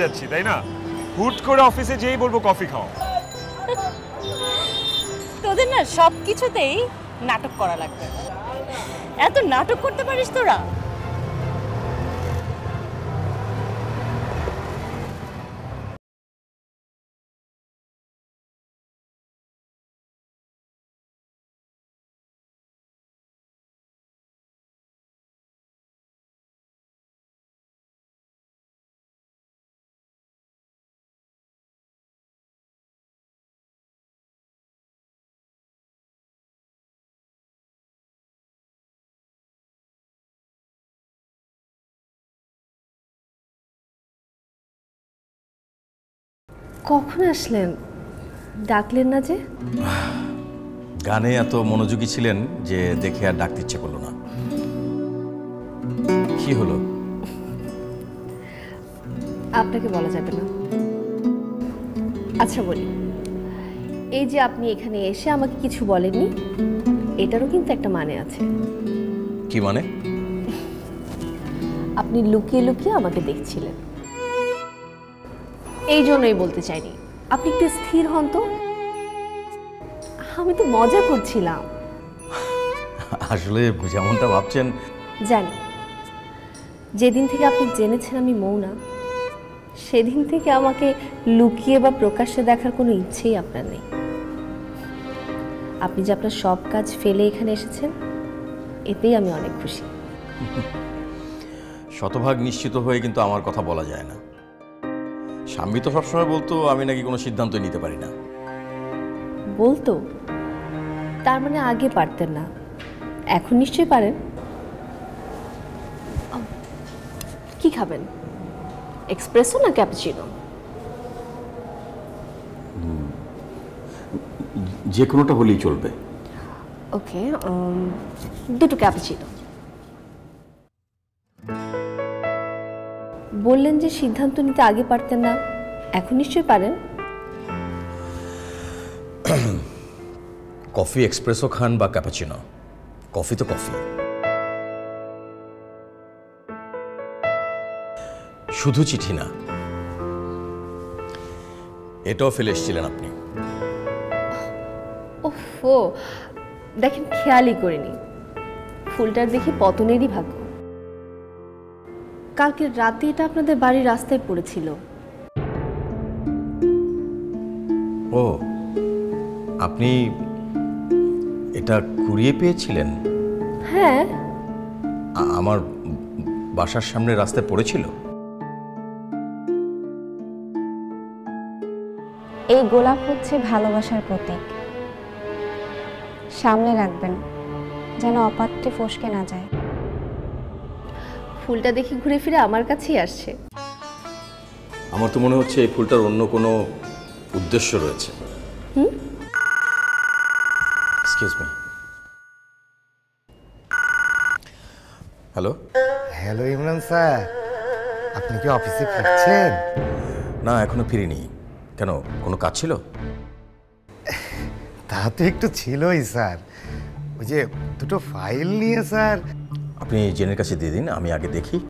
যাচ্ছি তাই না? হুট করে অফিসে যেই বলবো কফি খাও। তোদের না সব কিছুতেই নাটক করা লাগবে। এত নাটক করতে পারিস তোরা? কখন আসলেন? ডাকলেন না যে? গানে এত মনোযোগী ছিলেন যে দেখে আর ডাকতে ইচ্ছে করলো না। কি হলো? আপনাকে বলা যাবে না। আচ্ছা বলি, এই যে আপনি এখানে এসে আমাকে কিছু বলেননি, এটারও কিন্তু একটা মানে আছে। কি মানে? আপনি লুকিয়ে লুকিয়ে আমাকে দেখছিলেন, এই জন্যই বলতে চাইনি। আপনি একটু স্থির হন তো। আমি তো মজা করছিলাম। আসলে যেমনটা ভাবছেন। জানি, যেদিন থেকে আপনি জেনেছেন আমি মৌনা, সেদিন থেকে আমাকে লুকিয়ে বা প্রকাশ্যে দেখার কোনো ইচ্ছেই আপনার নেই। আপনি যে আপনার সব কাজ ফেলে এখানে এসেছেন, এতেই আমি অনেক খুশি। শতভাগ নিশ্চিত হয়ে কিন্তু আমার কথা বলা যায় না। স্বামী তো সবসময় বলতো আমি নাকি কোনো সিদ্ধান্ত নিতে পারি না। বলতো? তার মানে আগে পারতেন না, এখন নিশ্চয়ই পারেন। কি খাবেন, এক্সপ্রেসো না ক্যাপুচিনো? যে কোনোটা হলেই চলবে। ওকে, দুটো ক্যাপুচিনো। বললেন যে সিদ্ধান্ত নিতে আগে পারতেন না, এখন নিশ্চয়ই পারেন। কফি এক্সপ্রেসো খান বা ক্যাপাচিনো, কফি তো কফি। শুধু চিঠি না, এটাও ফেলে এসেছিলেন আপনি। ওফো, দেখেন খেয়ালই করিনি। ফুলটার দেখি পতনেরই ভাগ্য। কালকে রাতে এটা আপনাদের বাড়ির রাস্তায় পড়েছিল। ও, আপনি এটা কুড়িয়ে পেয়েছিলেন? হ্যাঁ। আমার বাসার সামনে রাস্তায় পড়েছিল। এই গোলাপ হচ্ছে ভালোবাসার প্রতীক। সামনে রাখবেন যেন অপাত্রে ফসকে না যায়। ফুলটা দেখি ঘুরে ফিরে আমার কাছেই আসছে। আমার তো মনে হচ্ছে এই ফুলটার অন্য কোনো উদ্দেশ্য রয়েছে। Excuse me. Hello. Hello Imran sir, আপনি কি অফিসে ফিরছেন? না, এখনো ফিরিনি। কেন, কোনো কাজ ছিল? তা তো একটু ছিলই স্যার, ওই যে দুটো ফাইল নিয়ে স্যার। আপনি জেনের কাছে দিয়ে দিন, আমি আগে দেখি।